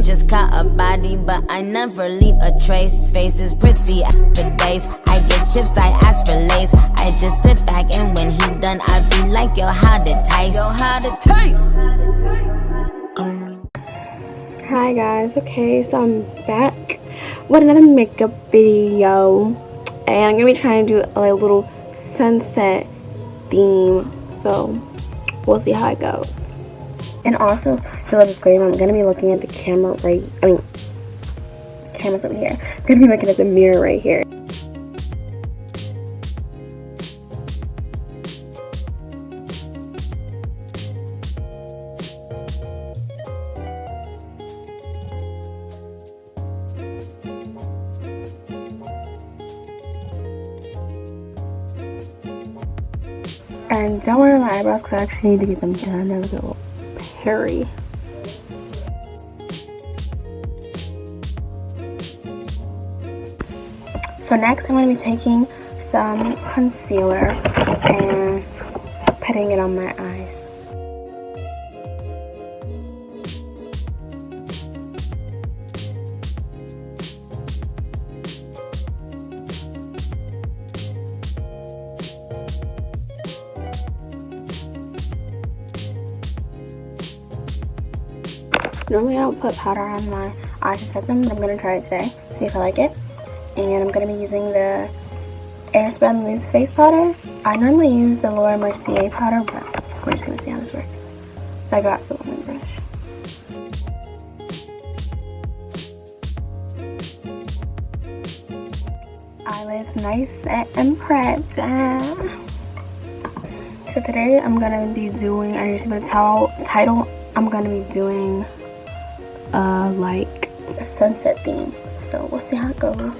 just caught a body, but I never leave a trace. Face is pretty after days. I get chips, I ask for lace. I just sit back and when he done, I be like, yo, how to taste? Yo, how to taste? Hi guys, okay, so I'm back with another makeup video, and I'm gonna be trying to do a little sunset theme, so we'll see how it goes. And also, for the disclaimer, I'm gonna be looking at the camera's over here. I'm gonna be looking at the mirror right here. And don't worry about my eyebrows because I actually need to get them done. They're a little hairy. So next I'm going to be taking some concealer and putting it on my eyes. Normally I don't put powder on my eyes to set them, but I'm going to try it today, see if I like it. And I'm going to be using the Airspun Loose Face Powder. I normally use the Laura Mercier powder, but we're just going to see how this works. So I got the one brush. Eyelids nice and prepped. So today I'm going to be doing, I usually put a title, I'm going to be doing like a sunset theme, so we'll see how it goes.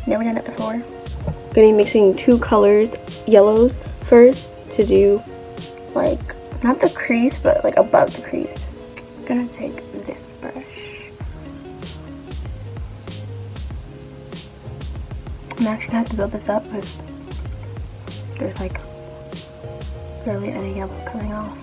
Never done it before. Gonna be mixing two colors, yellows first, to do like not the crease but like above the crease. I'm gonna take this brush. I'm actually gonna have to build this up because there's like barely any yellow coming off.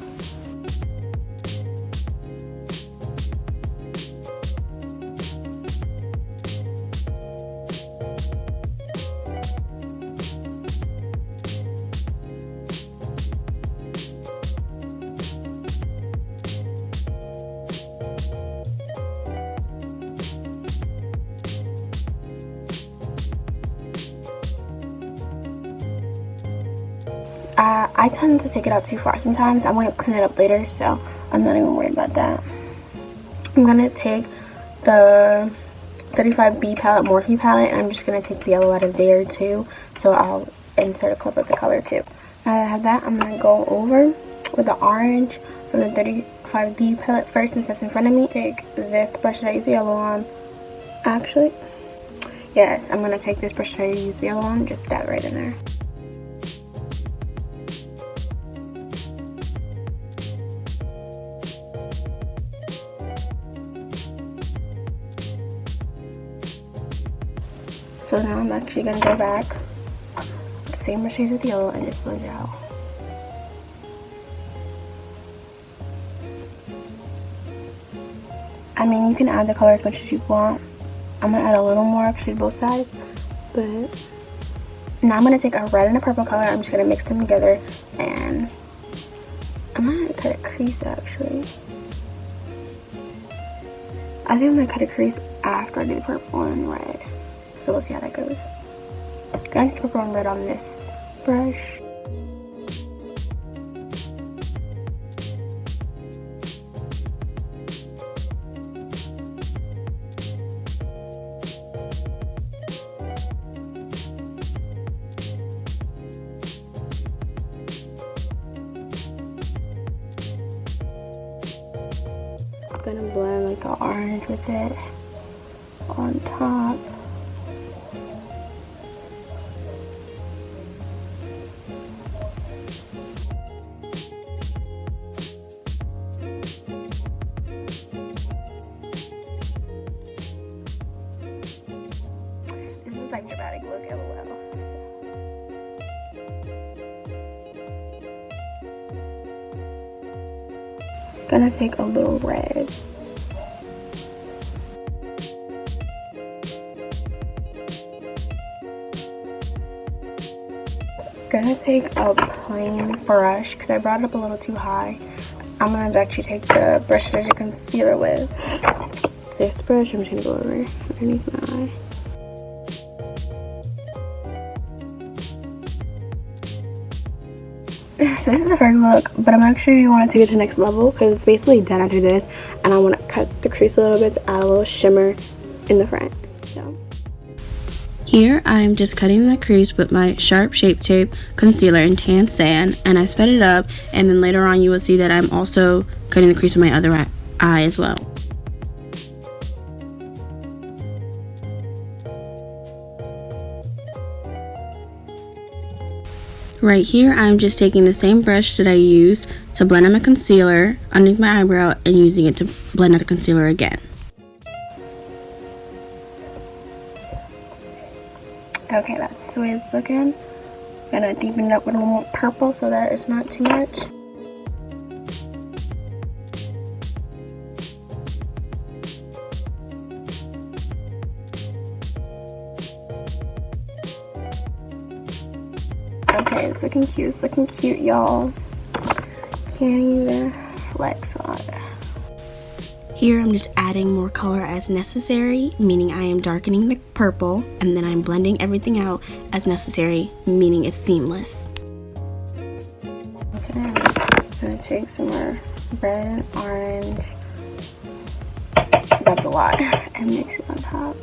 I tend to take it out too far sometimes. I want to clean it up later, so I'm not even worried about that. I'm going to take the 35B palette, Morphe palette, and I'm just going to take the yellow out of there too, so I'll insert a clip of the color too. Now that I have that, I'm going to go over with the orange from the 35B palette first, since that's in front of me. Take this brush that I use the yellow on. Actually, yes, I'm going to take this brush that I use the yellow on, just dab right in there. So now I'm actually going to go back with the same brush with the yellow and just blend it out. I mean, you can add the color as much as you want. I'm going to add a little more actually both sides. But now I'm going to take a red and a purple color. I'm just going to mix them together. And I'm going to cut a crease actually. I think I'm going to cut a crease after I do the purple and red. So we'll see how that goes. Gonna use purple and red on this brush. I'm gonna blend like the orange with it on top. Like dramatic look, LOL. Gonna take a little red gonna take a plain brush because I brought it up a little too high. I'm gonna actually take the brush that you concealer with. This brush, I'm just gonna go over underneath my eye. So this is the first look, but I'm actually want to take it to the next level because it's basically done after this, and I want to cut the crease a little bit to add a little shimmer in the front. So here I'm just cutting the crease with my sharp Shape Tape concealer in Tan Sand, and I sped it up, and then later on you will see that I'm also cutting the crease of my other eye as well. Right here, I'm just taking the same brush that I used to blend out my concealer underneath my eyebrow and using it to blend out the concealer again. okay, that's the way it's looking. Gonna deepen it up with a little more purple so that it's not too much. Okay, it's looking cute, y'all. Can't even flex on it. Here I'm just adding more color as necessary, meaning I am darkening the purple, and then I'm blending everything out as necessary, meaning it's seamless. Okay, I'm gonna take some more red and orange. That's a lot. And mix it on top.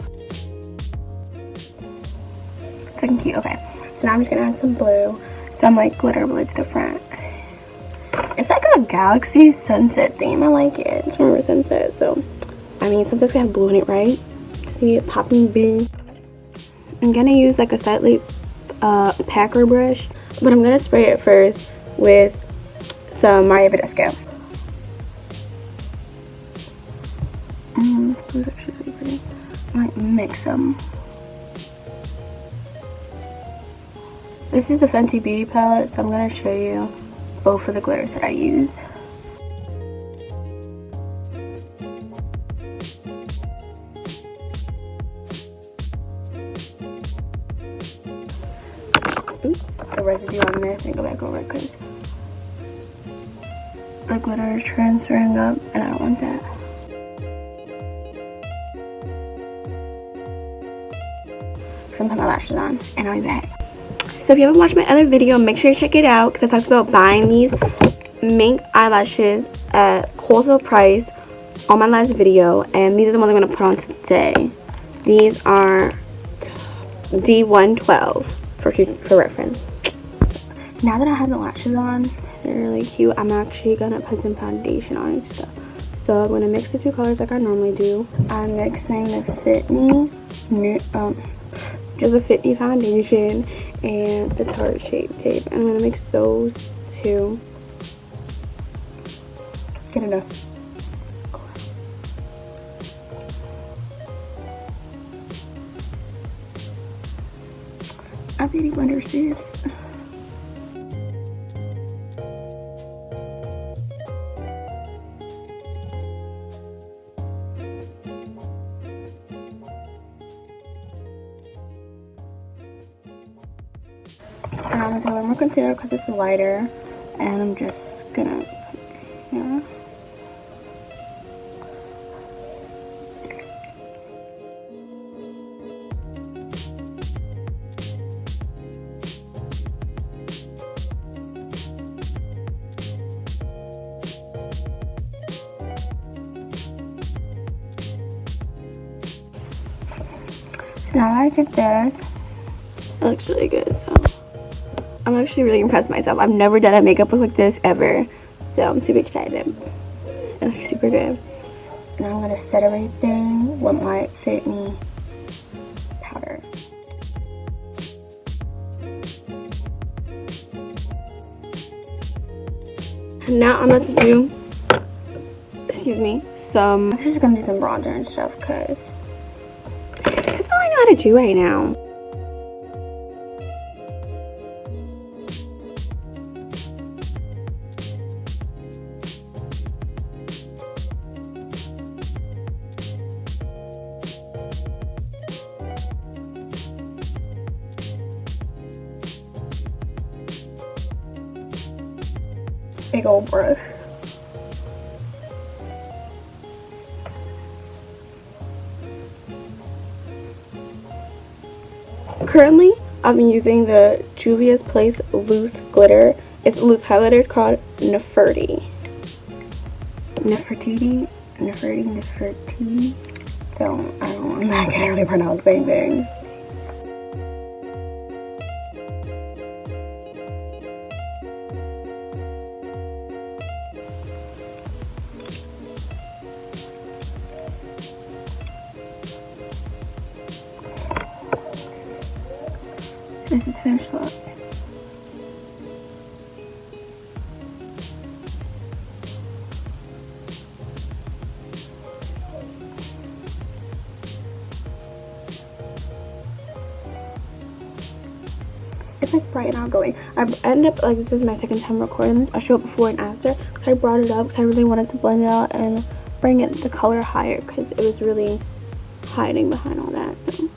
It's looking cute. Okay, so now I'm just gonna add some blue. Some like glitter blue to the front. It's like a galaxy sunset theme. I like it. It's remember sunset, so I mean sunset's gonna have blue in it, right? See it popping beam. I'm gonna use like a slightly packer brush, but I'm gonna spray it first with some Maria Badescu. Those are actually really pretty. I might mix them. This is the Fenty Beauty palette, so I'm going to show you both of the glitters that I use. Oops, the residue on this, and go back over it because the glitter is transferring up, and I don't want that. So I'm putting my lashes on, and I'll be back. So if you haven't watched my other video, make sure you check it out because I talked about buying these mink eyelashes at wholesale price on my last video, and these are the ones I'm going to put on today. These are D112 for reference. Now that I have the lashes on, they're really cute. I'm actually going to put some foundation on and stuff. So I'm going to mix the two colors like I normally do. I'm mixing the Fit Me, just a Fit Me foundation and the Tarte Shape Tape. I'm going to mix those two. Get enough. I beauty blender, sis. And I'm gonna do more concealer because it's lighter, and I'm just gonna, yeah. So now I did this. It looks really good, so I'm actually really impressed with myself. I've never done a makeup look like this ever, so I'm super excited. It looks super good. Now I'm gonna set everything with my Fit Me powder. Now I'm about to do, I'm just gonna do some bronzer and stuff because that's all I know how to do right now. big old brush. Currently, I've been using the Juvia's Place loose glitter. It's loose highlighter. It's called Nefertiti. So, I don't know, I can't really pronounce anything. This is the finished look. It's like bright and outgoing. I ended up, like, this is my second time recording this. I'll show it before and after. I brought it up because I really wanted to blend it out and bring it the color higher because it was really hiding behind all that. So.